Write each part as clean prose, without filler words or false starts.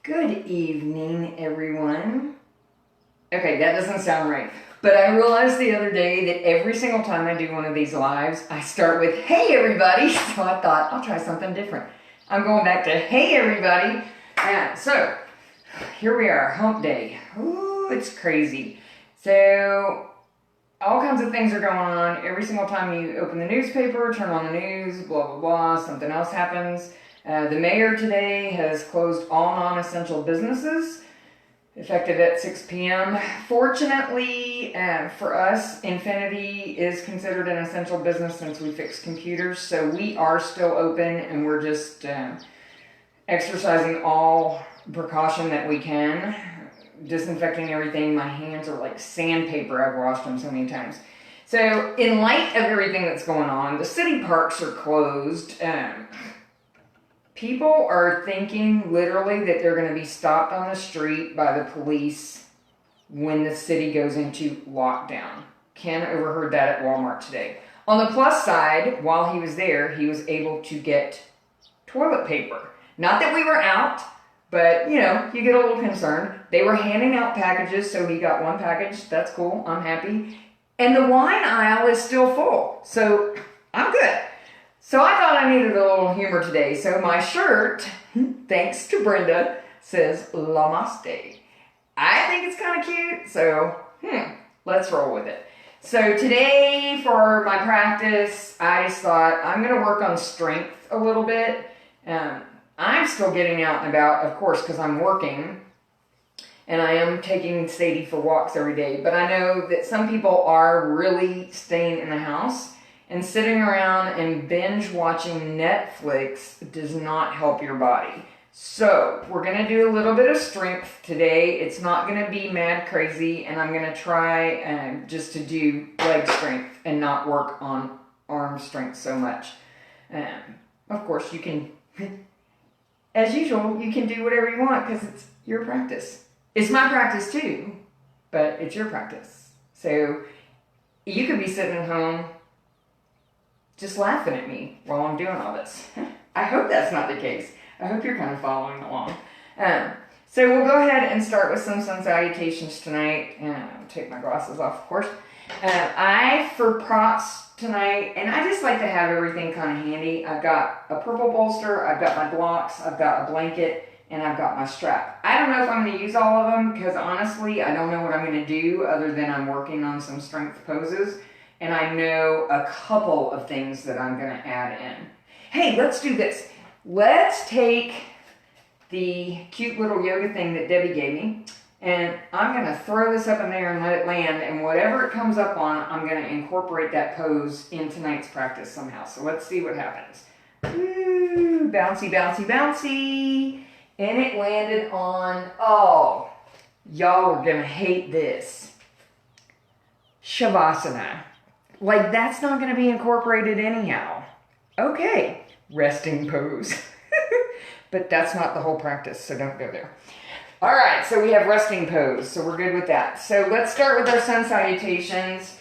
Good evening, everyone. Okay, that doesn't sound right. But I realized the other day that every single time I do one of these lives, I start with, hey, everybody. So I thought, I'll try something different. I'm going back to, hey, everybody. So, here we are, hump day. Ooh, it's crazy. So, all kinds of things are going on. Every single time you open the newspaper, turn on the news, blah, blah, blah, something else happens. The mayor today has closed all non-essential businesses, effective at 6 p.m. Fortunately for us, Infinity is considered an essential business since we fix computers, so we are still open and we're just exercising all precaution that we can, disinfecting everything. My hands are like sandpaper. I've washed them so many times. So in light of everything that's going on, the city parks are closed. People are thinking literally that they're going to be stopped on the street by the police when the city goes into lockdown. Ken overheard that at Walmart today. On the plus side, while he was there, he was able to get toilet paper. Not that we were out, but you know, you get a little concerned. They were handing out packages, so he got one package. That's cool. I'm happy. And the wine aisle is still full, so I'm good. So I thought I needed a little humor today. So my shirt, thanks to Brenda, says Namaste. I think it's kind of cute, so let's roll with it. So today for my practice, I just thought I'm going to work on strength a little bit. I'm still getting out and about, of course, because I'm working. And I am taking Sadie for walks every day. But I know that some people are really staying in the house. And sitting around and binge watching Netflix does not help your body. So, we're going to do a little bit of strength today. It's not going to be mad crazy, and I'm going to try just to do leg strength and not work on arm strength so much. Of course, you can, as usual, you can do whatever you want because it's your practice. It's my practice too, but it's your practice. So, you could be sitting at home just laughing at me while I'm doing all this. I hope that's not the case. I hope you're kind of following along. So we'll go ahead and start with some sun salutations tonight. I'll take my glasses off, of course. For props tonight, and I just like to have everything kind of handy. I've got a purple bolster, I've got my blocks, I've got a blanket, and I've got my strap. I don't know if I'm going to use all of them, because honestly, I don't know what I'm going to do other than I'm working on some strength poses. And I know a couple of things that I'm going to add in. Hey, let's do this. Let's take the cute little yoga thing that Debbie gave me, and I'm going to throw this up in there and let it land, and whatever it comes up on, I'm going to incorporate that pose in tonight's practice somehow. So let's see what happens. Woo, bouncy, bouncy, bouncy. And it landed on, oh, y'all are going to hate this. Shavasana. Like, that's not going to be incorporated anyhow. Okay, resting pose. But that's not the whole practice, so don't go there. All right, so we have resting pose, so we're good with that. So let's start with our sun salutations.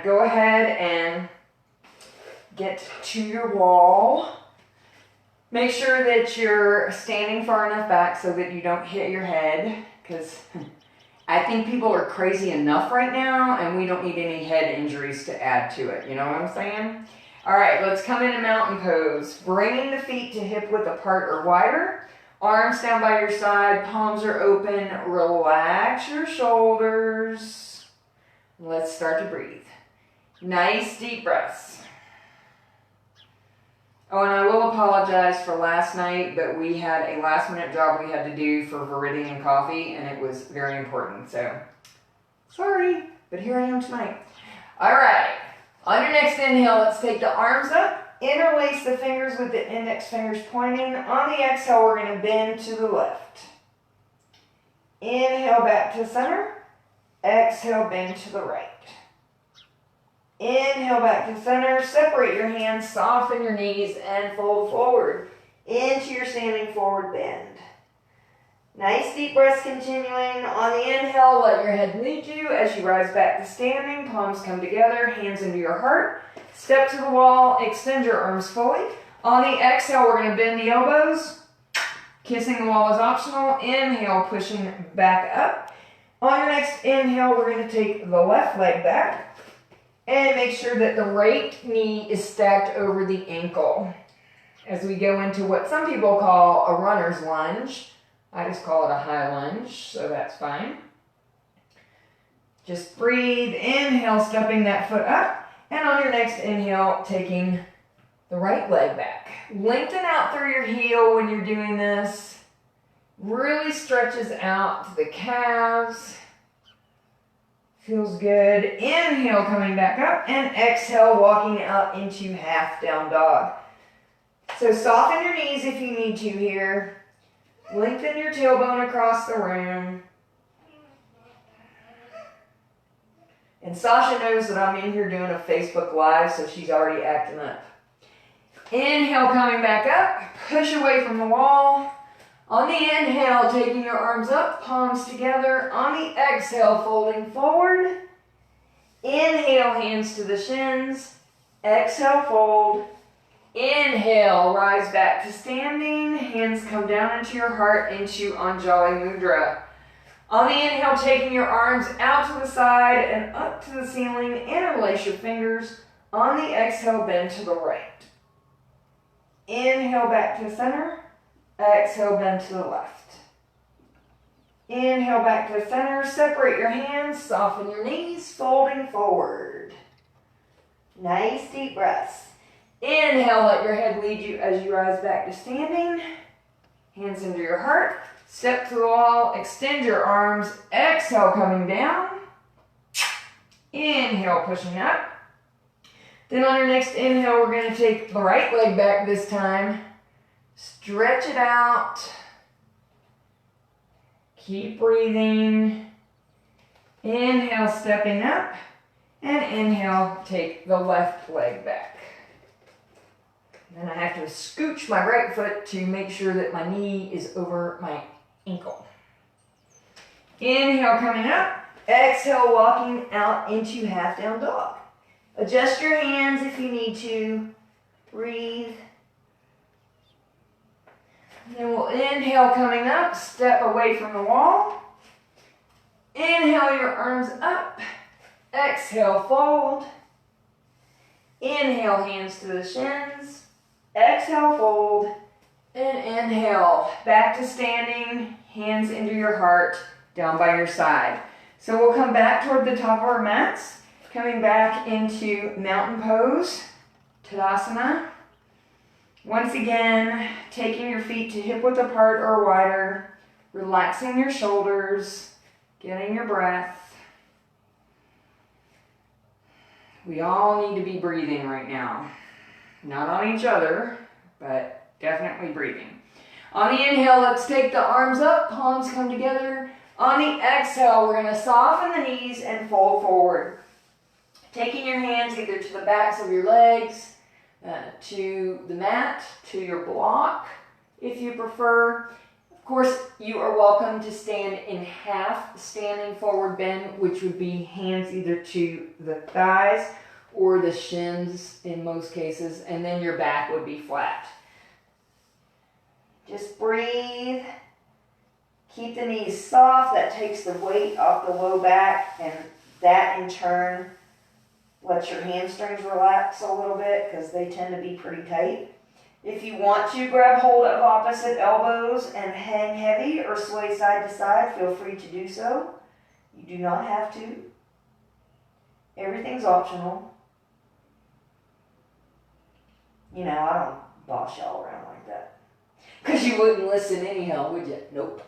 Go ahead and get to your wall. Make sure that you're standing far enough back so that you don't hit your head, because I think people are crazy enough right now, and we don't need any head injuries to add to it. You know what I'm saying? All right, let's come into mountain pose. Bringing the feet to hip width apart or wider. Arms down by your side, palms are open. Relax your shoulders. Let's start to breathe. Nice deep breaths. Oh, and I will apologize for last night, but we had a last-minute job we had to do for Viridian Coffee, and it was very important, so sorry, but here I am tonight. All right, on your next inhale, let's take the arms up, interlace the fingers with the index fingers pointing. On the exhale, we're going to bend to the left. Inhale back to center, exhale, bend to the right. Inhale back to center, separate your hands, soften your knees, and fold forward into your standing forward bend. Nice deep breaths continuing. On the inhale, let your head lead you as you rise back to standing. Palms come together, hands into your heart. Step to the wall, extend your arms fully. On the exhale, we're going to bend the elbows, Kissing the wall is optional. Inhale, pushing back up. On your next inhale, we're going to take the left leg back and make sure that the right knee is stacked over the ankle. As we go into what some people call a runner's lunge, I just call it a high lunge, so that's fine. Just breathe, inhale, stepping that foot up, and on your next inhale, taking the right leg back. Lengthen out through your heel when you're doing this. Really stretches out to the calves. Feels good. Inhale, coming back up, and exhale, walking out into half down dog. So soften your knees if you need to here. Lengthen your tailbone across the room. And Sasha knows that I'm in here doing a Facebook Live, so she's already acting up. Inhale, coming back up. Push away from the wall. On the inhale, taking your arms up, palms together. On the exhale, folding forward. Inhale, hands to the shins. Exhale, fold. Inhale, rise back to standing. Hands come down into your heart, into Anjali Mudra. On the inhale, taking your arms out to the side and up to the ceiling. Interlace your fingers. On the exhale, bend to the right. Inhale, back to center. Exhale, bend to the left. Inhale, back to center. Separate your hands. Soften your knees, folding forward. Nice deep breaths. Inhale, let your head lead you as you rise back to standing. Hands into your heart. Step to the wall, extend your arms. Exhale, coming down. Inhale, pushing up. Then on your next inhale, we're going to take the right leg back this time. Stretch it out. Keep breathing. Inhale, stepping up. And inhale, take the left leg back. Then I have to scooch my right foot to make sure that my knee is over my ankle. Inhale, coming up. Exhale, walking out into half down dog. Adjust your hands if you need to. Breathe. Then we'll inhale, coming up. Step away from the wall. Inhale your arms up. Exhale, fold. Inhale, hands to the shins. Exhale, fold. And inhale, back to standing. Hands into your heart, down by your side. So we'll come back toward the top of our mats. Coming back into mountain pose, Tadasana. Once again, taking your feet to hip width apart or wider, relaxing your shoulders, getting your breath. We all need to be breathing right now. Not on each other, but definitely breathing. On the inhale, let's take the arms up, palms come together. On the exhale, we're going to soften the knees and fold forward. Taking your hands either to the backs of your legs, to the mat, to your block, if you prefer. Of course, you are welcome to stand in half standing forward bend, which would be hands either to the thighs or the shins in most cases, and then your back would be flat. Just breathe. Keep the knees soft. That takes the weight off the low back, and that in turn lets your hamstrings relax a little bit because they tend to be pretty tight. If you want to, grab hold of opposite elbows and hang heavy or sway side to side, feel free to do so. You do not have to. Everything's optional. You know, I don't boss y'all around like that. Because you wouldn't listen anyhow, would you? Nope.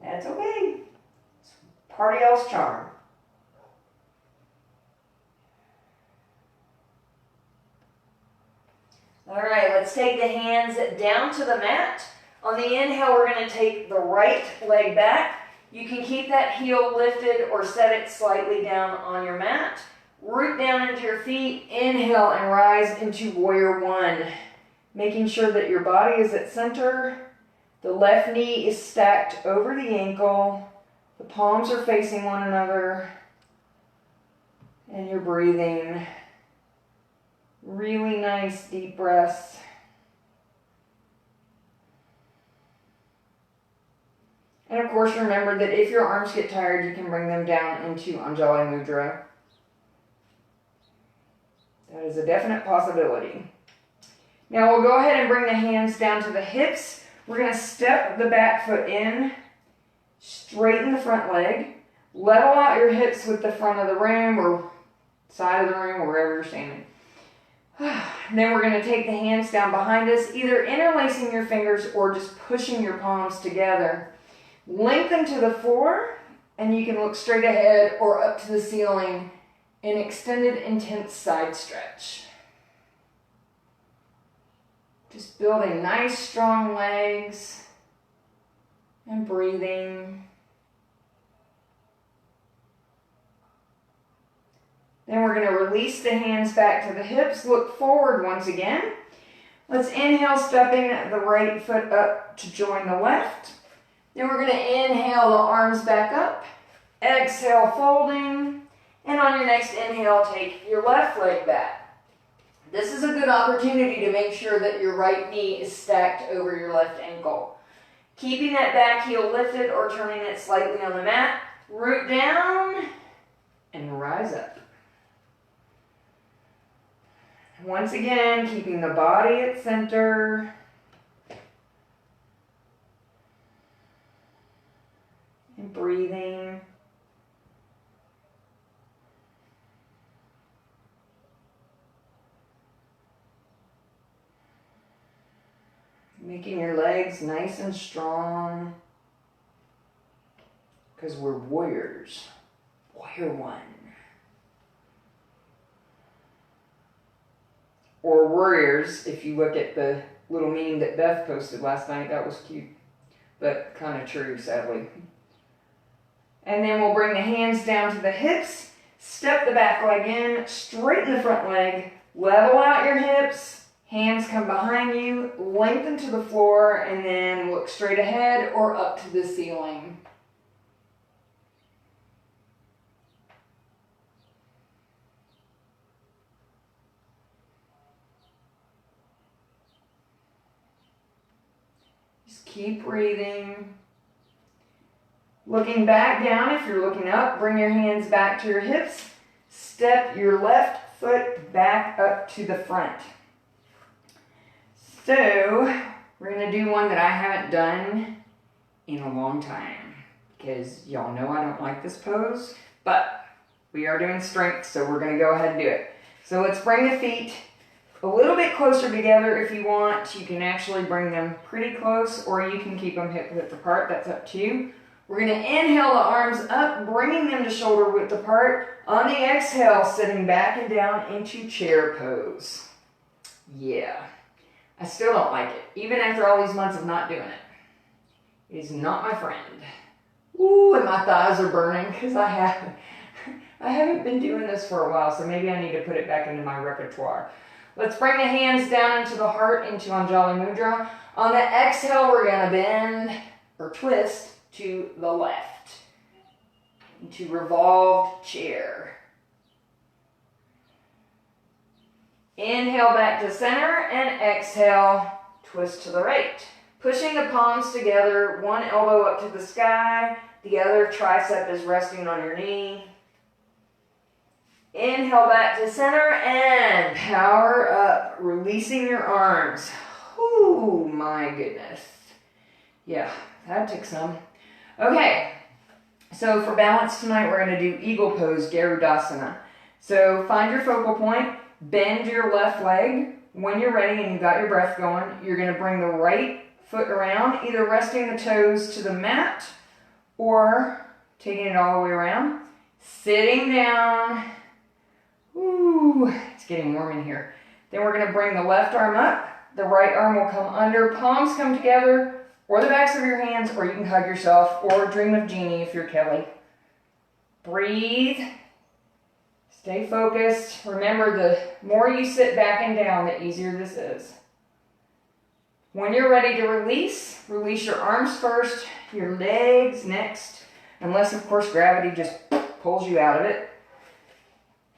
That's okay. It's part of y'all's charm. All right, let's take the hands down to the mat. On the inhale, we're going to take the right leg back. You can keep that heel lifted or set it slightly down on your mat. Root down into your feet. Inhale and rise into warrior one. Making sure that your body is at center. The left knee is stacked over the ankle. The palms are facing one another. And you're breathing. Really nice deep breaths. And of course, remember that if your arms get tired, you can bring them down into Anjali Mudra. That is a definite possibility. Now we'll go ahead and bring the hands down to the hips. We're going to step the back foot in, straighten the front leg, level out your hips with the front of the room or side of the room, or wherever you're standing. Then we're going to take the hands down behind us, either interlacing your fingers or just pushing your palms together. Lengthen to the floor, and you can look straight ahead or up to the ceiling in extended, intense side stretch. Just building nice, strong legs and breathing. Then we're going to release the hands back to the hips. Look forward once again. Let's inhale, stepping the right foot up to join the left. Then we're going to inhale the arms back up. Exhale, folding. And on your next inhale, take your left leg back. This is a good opportunity to make sure that your right knee is stacked over your left ankle. Keeping that back heel lifted or turning it slightly on the mat. Root down and rise up. Once again, keeping the body at center. And breathing. Making your legs nice and strong. Because we're warriors. Warrior one. Or warriors, if you look at the little meme that Beth posted last night. That was cute. But kind of true, sadly. And then we'll bring the hands down to the hips. Step the back leg in. Straighten the front leg. Level out your hips. Hands come behind you. Lengthen to the floor. And then look straight ahead or up to the ceiling. Just keep breathing. Looking back down, if you're looking up, bring your hands back to your hips. Step your left foot back up to the front. So, we're going to do one that I haven't done in a long time. Because y'all know I don't like this pose. But we are doing strength, so we're going to go ahead and do it. So let's bring the feet a little bit closer together if you want. You can actually bring them pretty close, or you can keep them hip width apart. That's up to you. We're going to inhale the arms up, bringing them to shoulder width apart. On the exhale, sitting back and down into chair pose. Yeah. I still don't like it, even after all these months of not doing it. It is not my friend. Ooh, and my thighs are burning because I haven't been doing this for a while, so maybe I need to put it back into my repertoire. Let's bring the hands down into the heart, into Anjali Mudra. On the exhale, we're going to bend or twist to the left, into revolved chair. Inhale back to center and exhale, twist to the right. Pushing the palms together, one elbow up to the sky, the other tricep is resting on your knee. Inhale back to center and power up, releasing your arms. Ooh, my goodness. Yeah, that took some. Okay, so for balance tonight, we're going to do eagle pose, Garudasana. So find your focal point, bend your left leg. When you're ready and you've got your breath going, you're going to bring the right foot around, either resting the toes to the mat or taking it all the way around. Sitting down. Ooh, it's getting warm in here. Then we're going to bring the left arm up. The right arm will come under. Palms come together, or the backs of your hands, or you can hug yourself, or dream of Jeannie if you're Kelly. Breathe. Stay focused. Remember, the more you sit back and down, the easier this is. When you're ready to release, release your arms first, your legs next, unless, of course, gravity just pulls you out of it.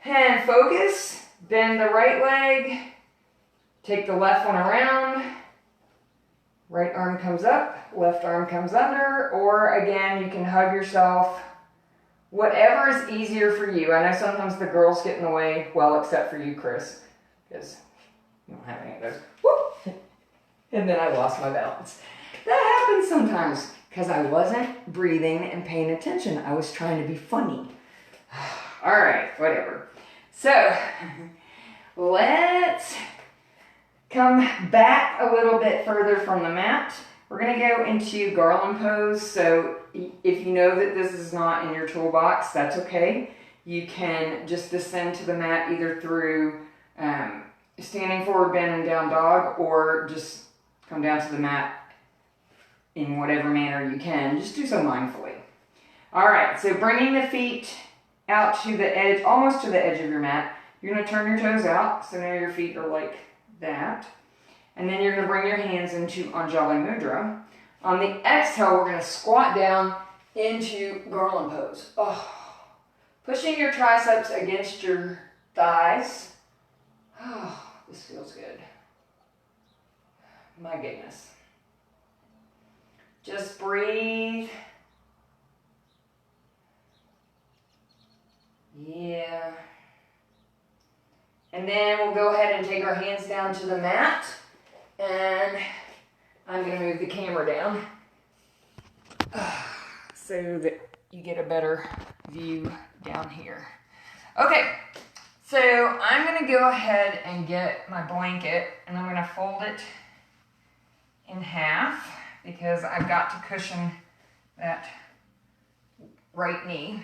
And focus. Bend the right leg. Take the left one around. Right arm comes up, left arm comes under, or again, you can hug yourself. Whatever is easier for you. I know sometimes the girls get in the way, well, except for you, Chris, because you don't have any of those. Whoop! And then I lost my balance. That happens sometimes because I wasn't breathing and paying attention. I was trying to be funny. All right, whatever. So let's come back a little bit further from the mat. We're going to go into garland pose. So if you know that this is not in your toolbox, that's okay. You can just descend to the mat either through standing forward, bend, and down dog, or just come down to the mat in whatever manner you can. Just do so mindfully. All right, so bringing the feet out to the edge, almost to the edge of your mat. You're going to turn your toes out, so now your feet are like that. And then you're going to bring your hands into Anjali Mudra. On the exhale, we're going to squat down into garland pose. Oh, pushing your triceps against your thighs. Oh, this feels good. My goodness. Just breathe. Yeah. And then we'll go ahead and take our hands down to the mat. And I'm going to move the camera down so that you get a better view down here. Okay, so I'm going to go ahead and get my blanket and I'm going to fold it in half because I've got to cushion that right knee.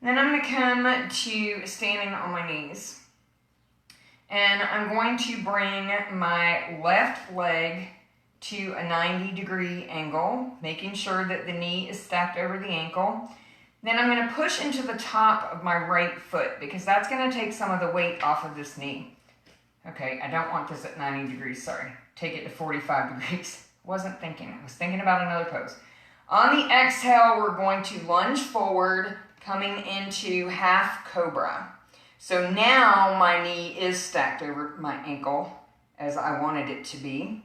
Then I'm going to come to standing on my knees. And I'm going to bring my left leg to a 90-degree angle, making sure that the knee is stacked over the ankle. Then I'm going to push into the top of my right foot because that's going to take some of the weight off of this knee. Okay, I don't want this at 90 degrees, sorry. Take it to 45 degrees. Wasn't thinking, I was thinking about another pose. On the exhale, we're going to lunge forward, coming into half cobra. So now my knee is stacked over my ankle as I wanted it to be.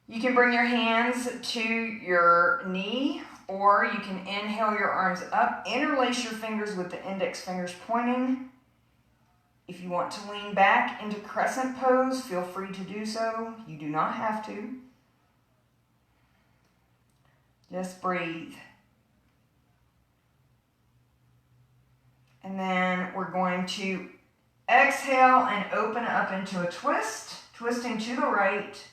You can bring your hands to your knee, or you can inhale your arms up, interlace your fingers with the index fingers pointing. If you want to lean back into crescent pose, feel free to do so. You do not have to. Just breathe. And then we're going to exhale and open up into a twist, twisting to the right.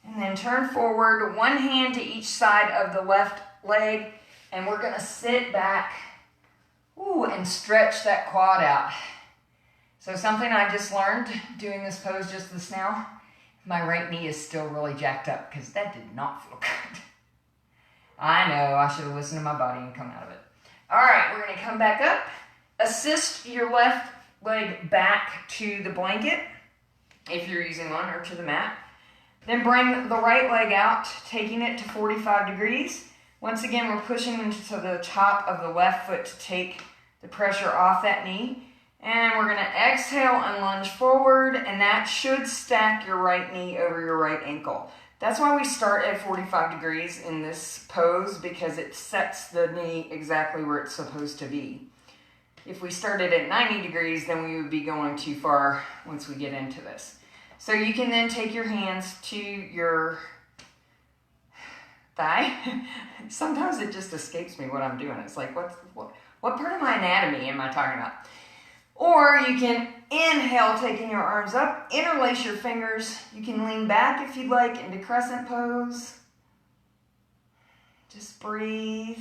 And then turn forward, one hand to each side of the left leg, and we're going to sit back and stretch that quad out. So something I just learned doing this pose just this now, my right knee is still really jacked up because that did not feel good. I know, I should have listened to my body and come out of it. All right, we're going to come back up. Assist your left leg back to the blanket, if you're using one, or to the mat. Then bring the right leg out, taking it to 45 degrees. Once again, we're pushing into the top of the left foot to take the pressure off that knee. And we're going to exhale and lunge forward, and that should stack your right knee over your right ankle. That's why we start at 45 degrees in this pose, because it sets the knee exactly where it's supposed to be. If we started at 90 degrees, then we would be going too far once we get into this. So you can then take your hands to your thigh. Sometimes it just escapes me what I'm doing. It's like, what part of my anatomy am I talking about? Or you can inhale, taking your arms up, interlace your fingers. You can lean back if you'd like into crescent pose. Just breathe.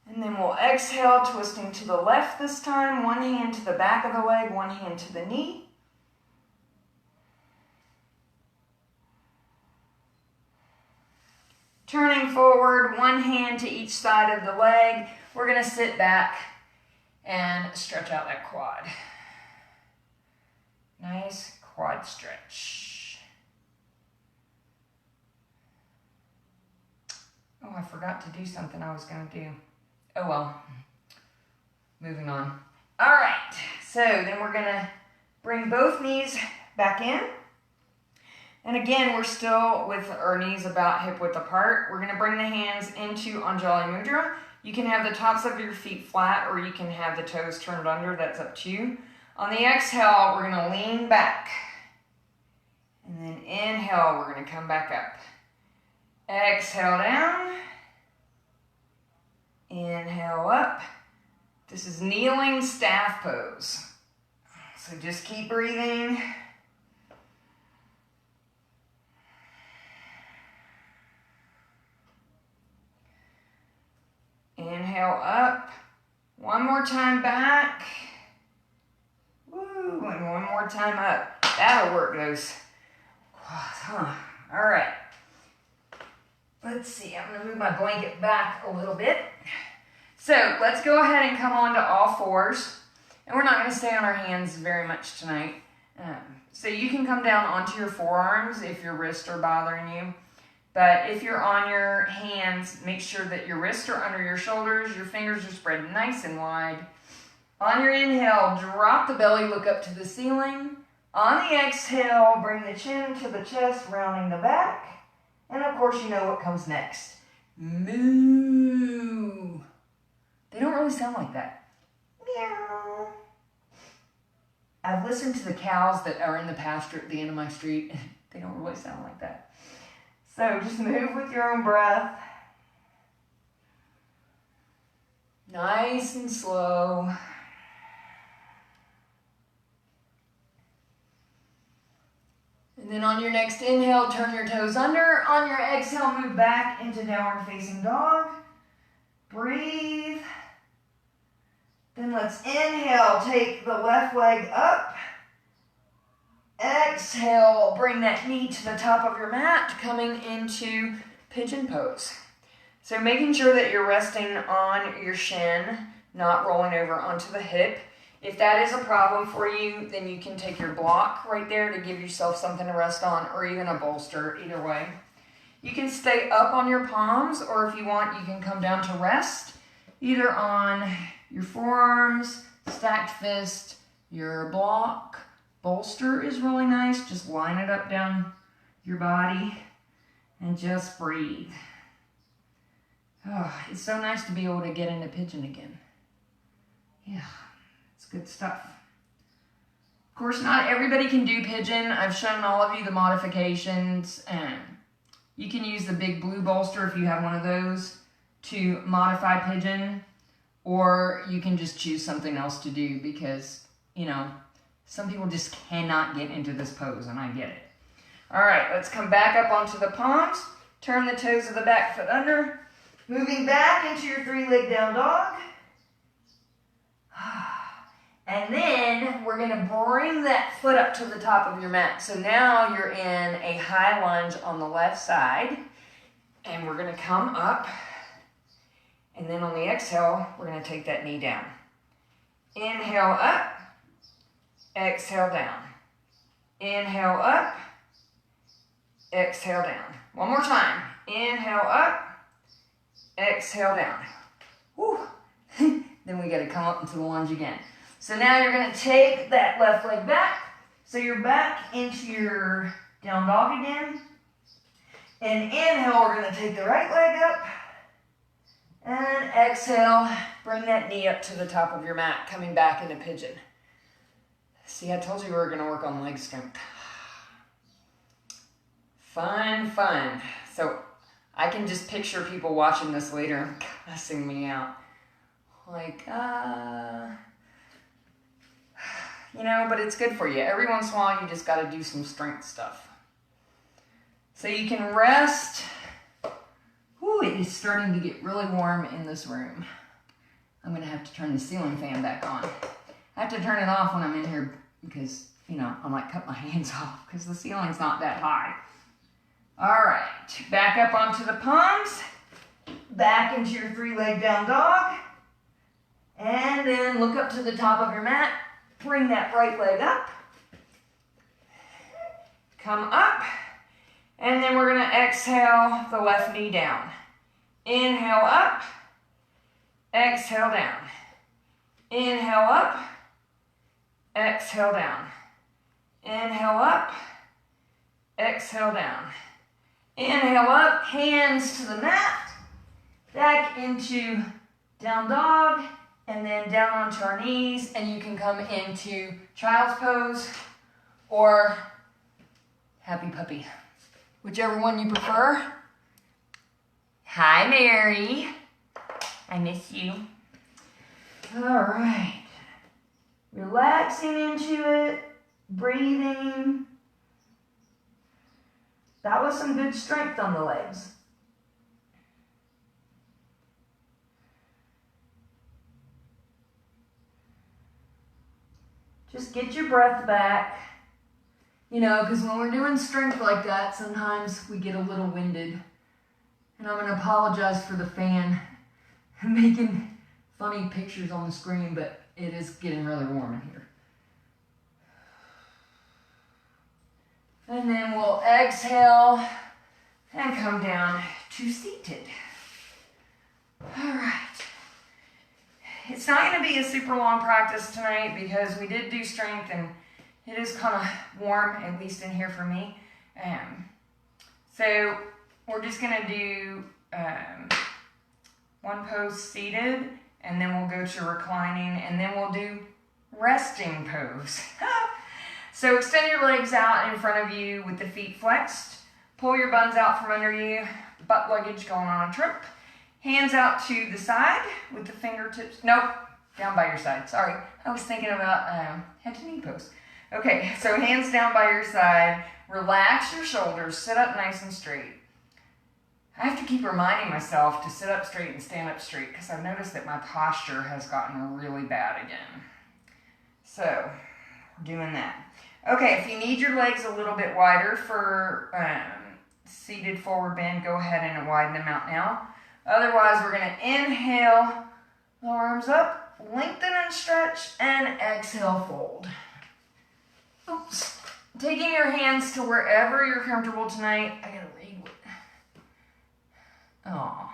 And then we'll exhale, twisting to the left this time. One hand to the back of the leg, one hand to the knee. Turning forward, one hand to each side of the leg. We're going to sit back and stretch out that quad. Nice quad stretch. Oh, I forgot to do something I was going to do. Oh well. Moving on. All right, so then we're gonna bring both knees back in. And again, we're still with our knees about hip width apart. We're gonna bring the hands into Anjali Mudra. You can have the tops of your feet flat or you can have the toes turned under, that's up to you. On the exhale, we're gonna lean back. And then inhale, we're gonna come back up. Exhale down. Inhale up. This is kneeling staff pose. So just keep breathing. Inhale up. One more time back. Woo, and one more time up. That'll work, those. All right. Let's see, I'm gonna move my blanket back a little bit. So let's go ahead and come on to all fours. And we're not gonna stay on our hands very much tonight. So you can come down onto your forearms if your wrists are bothering you. But if you're on your hands, make sure that your wrists are under your shoulders, your fingers are spread nice and wide. On your inhale, drop the belly, look up to the ceiling. On the exhale, bring the chin to the chest, rounding the back. And of course, you know what comes next. Moo. They don't really sound like that. Meow. I've listened to the cows that are in the pasture at the end of my street. They don't really sound like that. So just move with your own breath. Nice and slow. And then on your next inhale, turn your toes under. On your exhale, move back into downward facing dog. Breathe. Then let's inhale, take the left leg up. Exhale, bring that knee to the top of your mat, coming into pigeon pose. So making sure that you're resting on your shin, not rolling over onto the hip. If that is a problem for you, then you can take your block right there to give yourself something to rest on, or even a bolster, either way. You can stay up on your palms, or if you want, you can come down to rest, either on your forearms, stacked fist, your block. Bolster is really nice. Just line it up down your body and just breathe. Oh, it's so nice to be able to get into pigeon again. Yeah, it's good stuff. Of course, not everybody can do pigeon. I've shown all of you the modifications, and you can use the big blue bolster if you have one of those to modify pigeon, or you can just choose something else to do because, you know, some people just cannot get into this pose, and I get it. All right, let's come back up onto the palms. Turn the toes of the back foot under. Moving back into your three-leg down dog. And then we're going to bring that foot up to the top of your mat. So now you're in a high lunge on the left side. And we're going to come up. And then on the exhale, we're going to take that knee down. Inhale up. Exhale down. Inhale up. Exhale down. One more time. Inhale up. Exhale down. Whew. Then we got to come up into the lunge again. So now you're going to take that left leg back. So you're back into your down dog again. And inhale, we're going to take the right leg up. And exhale, bring that knee up to the top of your mat, coming back into pigeon. See, I told you we were going to work on leg strength. Fun, fun. So I can just picture people watching this later cussing me out. Like, you know, but it's good for you. Every once in a while, you just got to do some strength stuff. So you can rest. Ooh, it is starting to get really warm in this room. I'm going to have to turn the ceiling fan back on. I have to turn it off when I'm in here because, you know, I might cut my hands off because the ceiling's not that high. All right, back up onto the palms, back into your three-leg down dog, and then look up to the top of your mat, bring that right leg up, come up, and then we're gonna exhale the left knee down. Inhale up, exhale down. Inhale up, exhale down. Inhale up, exhale down. Inhale up, hands to the mat, back into down dog, and then down onto our knees, and you can come into child's pose or happy puppy, whichever one you prefer. Hi, Mary. I miss you. All right. Relaxing into it, breathing. That was some good strength on the legs. Just get your breath back. You know, because when we're doing strength like that, sometimes we get a little winded. And I'm going to apologize for the fan. I'm making funny pictures on the screen, but it is getting really warm in here. And then we'll exhale and come down to seated. All right. It's not going to be a super long practice tonight because we did do strength and it is kind of warm, at least in here for me. So we're just going to do one pose seated, and then we'll go to reclining, and then we'll do resting pose. So extend your legs out in front of you with the feet flexed. Pull your buns out from under you, butt luggage going on a trip. Hands out to the side with the fingertips. Nope, down by your side. Sorry, I was thinking about head to knee pose. Okay, so hands down by your side. Relax your shoulders. Sit up nice and straight. I have to keep reminding myself to sit up straight and stand up straight because I've noticed that my posture has gotten really bad again. So, we're doing that. Okay, if you need your legs a little bit wider for seated forward bend, go ahead and widen them out now. Otherwise, we're going to inhale, the arms up, lengthen and stretch, and exhale, fold. Oops. Taking your hands to wherever you're comfortable tonight. I gotta read what. Oh.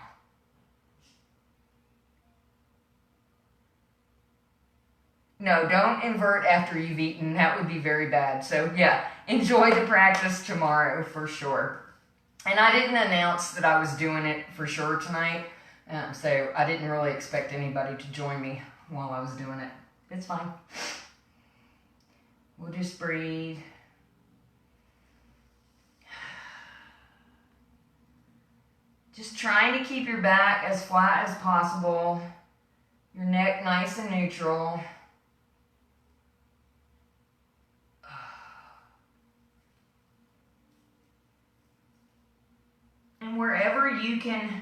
No, don't invert after you've eaten. That would be very bad. So yeah, enjoy the practice tomorrow for sure. And I didn't announce that I was doing it for sure tonight. So I didn't really expect anybody to join me while I was doing it. It's fine. We'll just breathe. Just trying to keep your back as flat as possible. Your neck nice and neutral. And wherever you can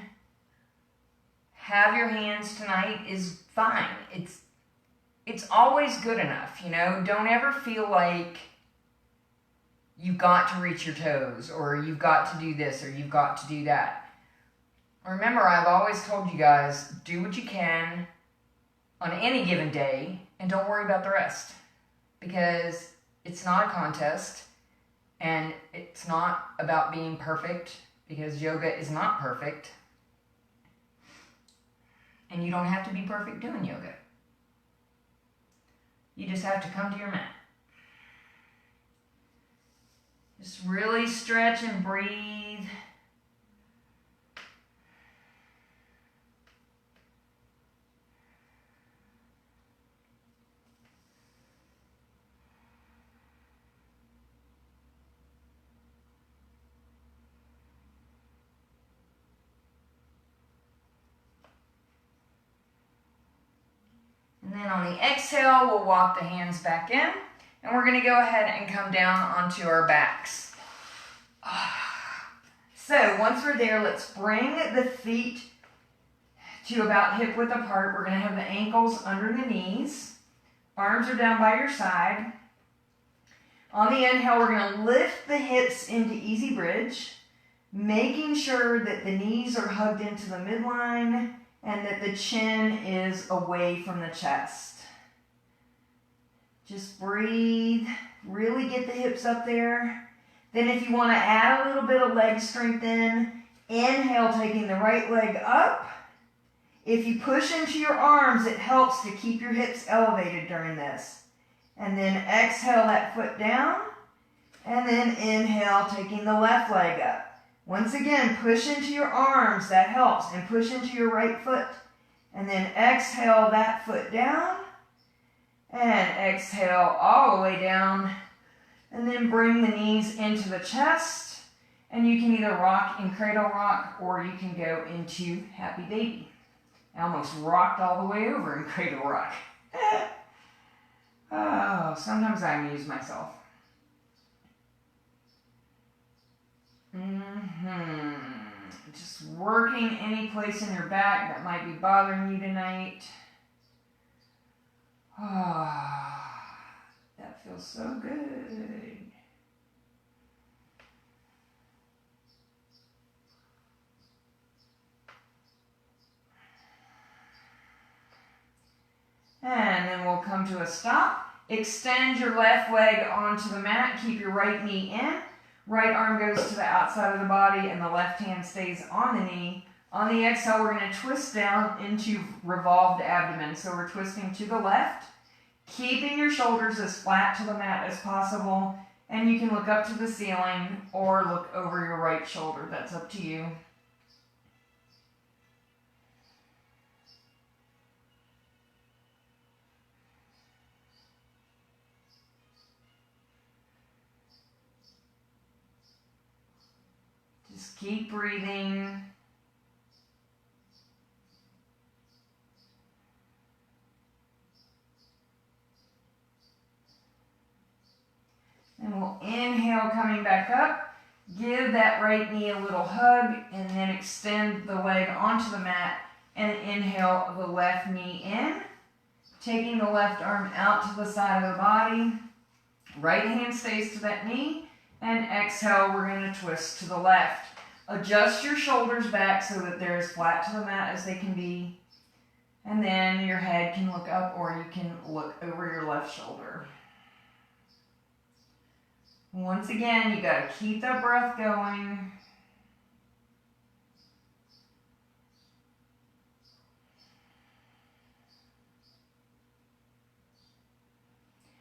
have your hands tonight is fine. It's always good enough, you know? Don't ever feel like you've got to reach your toes or you've got to do this or you've got to do that. Remember, I've always told you guys, do what you can on any given day and don't worry about the rest because it's not a contest and it's not about being perfect because yoga is not perfect and you don't have to be perfect doing yoga. You just have to come to your mat. Just really stretch and breathe. And then on the exhale, we'll walk the hands back in. And we're going to go ahead and come down onto our backs. So once we're there, let's bring the feet to about hip width apart. We're going to have the ankles under the knees. Arms are down by your side. On the inhale, we're going to lift the hips into easy bridge, making sure that the knees are hugged into the midline and that the chin is away from the chest. Just breathe, really get the hips up there. Then if you want to add a little bit of leg strength in, inhale, taking the right leg up. If you push into your arms, it helps to keep your hips elevated during this. And then exhale that foot down. And then inhale, taking the left leg up. Once again, push into your arms. That helps. And push into your right foot. And then exhale that foot down. And exhale all the way down. And then bring the knees into the chest. And you can either rock in cradle rock or you can go into happy baby. I almost rocked all the way over in cradle rock. Oh, sometimes I amuse myself. Just working any place in your back that might be bothering you tonight. Ah, that feels so good. And then we'll come to a stop. Extend your left leg onto the mat. Keep your right knee in. Right arm goes to the outside of the body and the left hand stays on the knee. On the exhale, we're going to twist down into revolved abdomen. So we're twisting to the left, keeping your shoulders as flat to the mat as possible. And you can look up to the ceiling or look over your right shoulder. That's up to you. Just keep breathing. And we'll inhale coming back up. Give that right knee a little hug and then extend the leg onto the mat and inhale the left knee in. Taking the left arm out to the side of the body. Right hand stays to that knee. And exhale, we're going to twist to the left. Adjust your shoulders back so that they're as flat to the mat as they can be. And then your head can look up or you can look over your left shoulder. Once again, you got to keep that breath going.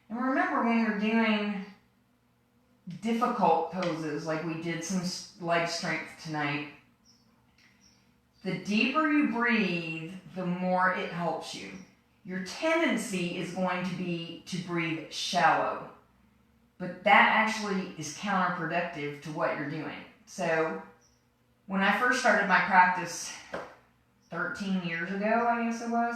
And remember, when you're doing difficult poses, like we did some leg strength tonight, the deeper you breathe, the more it helps you. Your tendency is going to be to breathe shallow. But that actually is counterproductive to what you're doing. So when I first started my practice 13 years ago, I guess it was,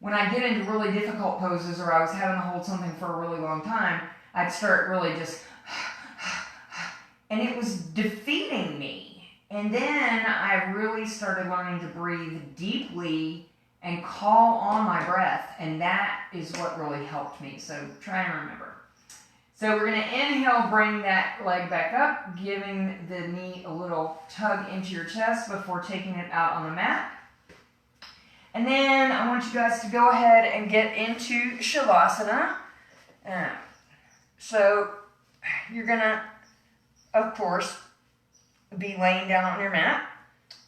when I get into really difficult poses or I was having to hold something for a really long time, I'd start really just, and it was defeating me. And then I really started learning to breathe deeply and call on my breath. And that is what really helped me. So try and remember. So we're going to inhale, bring that leg back up, giving the knee a little tug into your chest before taking it out on the mat. And then I want you guys to go ahead and get into Shavasana. So you're going to, of course, be laying down on your mat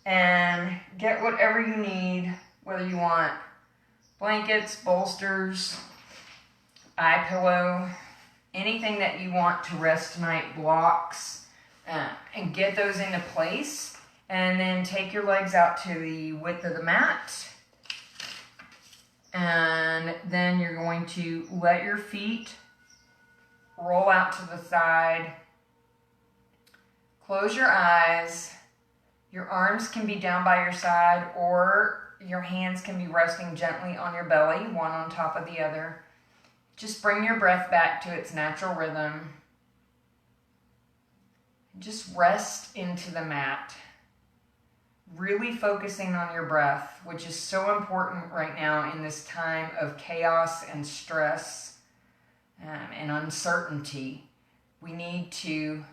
and get whatever you need, whether you want blankets, bolsters, eye pillow, anything that you want to rest tonight, blocks, and get those into place. And then take your legs out to the width of the mat. And then you're going to let your feet roll out to the side. Close your eyes. Your arms can be down by your side or your hands can be resting gently on your belly, one on top of the other. Just bring your breath back to its natural rhythm. Just rest into the mat. Really focusing on your breath, which is so important right now in this time of chaos and stress and uncertainty. We need to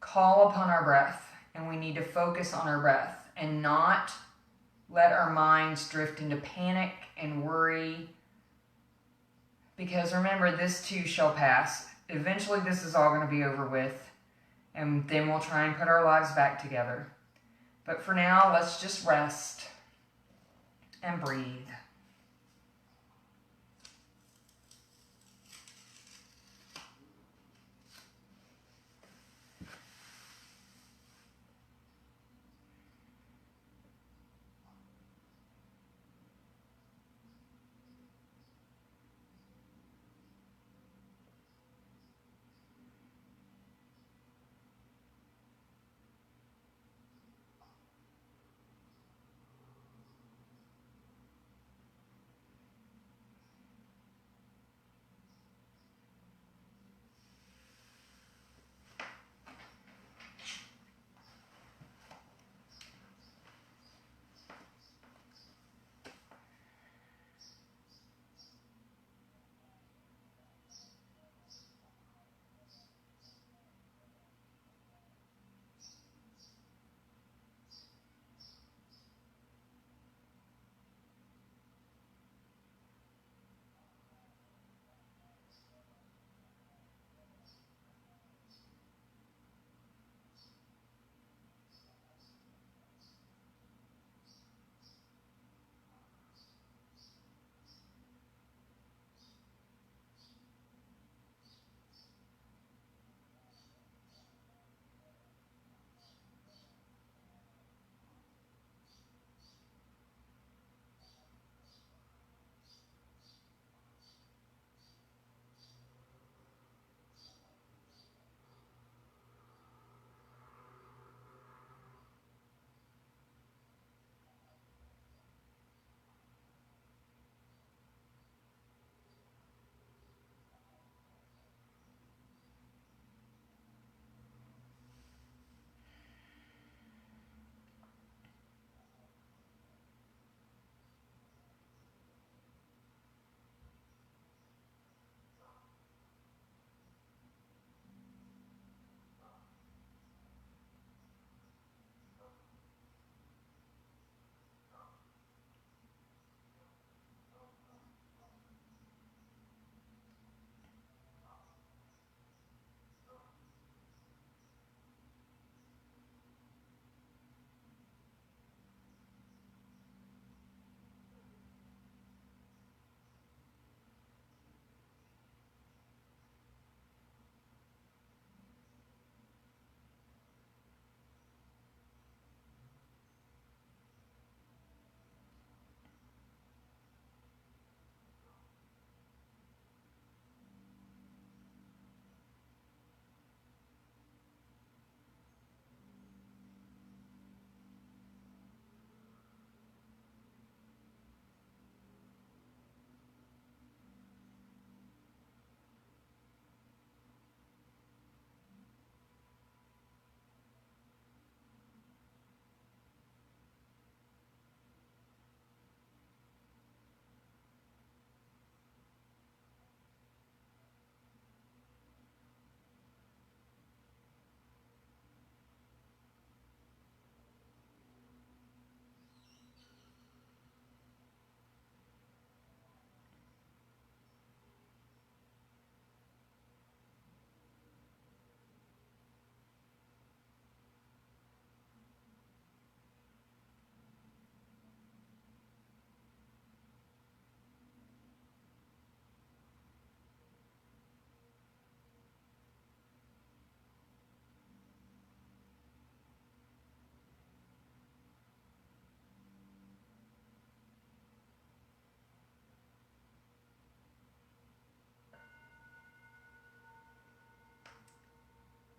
call upon our breath and we need to focus on our breath and not let our minds drift into panic and worry. Because remember, this too shall pass. Eventually this is all going to be over with, and then we'll try and put our lives back together. But for now, let's just rest. and breathe.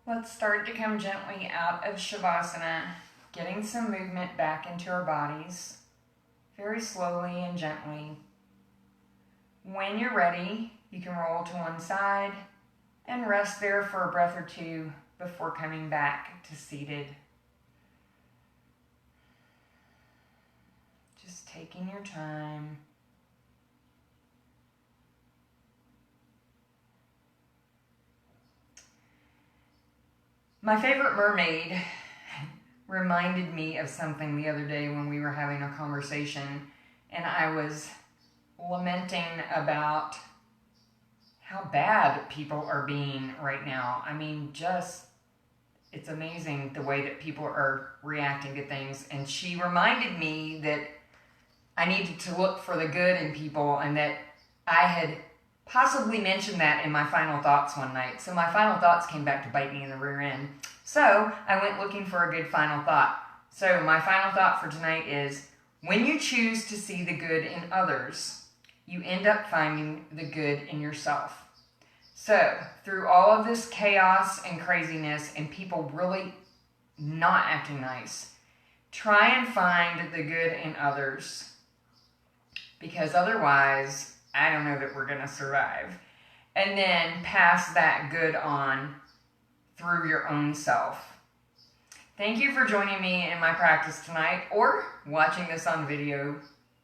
Let's start to come gently out of Shavasana, getting some movement back into our bodies, very slowly and gently. When you're ready, you can roll to one side and rest there for a breath or two before coming back to seated. Just taking your time. My favorite mermaid reminded me of something the other day when we were having a conversation, and I was lamenting about how bad people are being right now. I mean, it's amazing the way that people are reacting to things. And she reminded me that I needed to look for the good in people, and that I had possibly mentioned that in my final thoughts one night. So my final thoughts came back to bite me in the rear end. So I went looking for a good final thought. So my final thought for tonight is, when you choose to see the good in others, you end up finding the good in yourself. So through all of this chaos and craziness and people really not acting nice, try and find the good in others, because otherwise, I don't know that we're going to survive. And then pass that good on through your own self. Thank you for joining me in my practice tonight, or watching this on video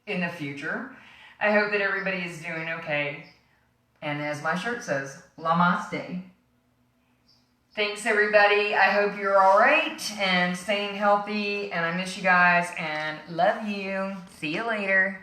in the future. I hope that everybody is doing okay. And as my shirt says, Namaste. Thanks, everybody. I hope you're all right and staying healthy. And I miss you guys and love you. See you later.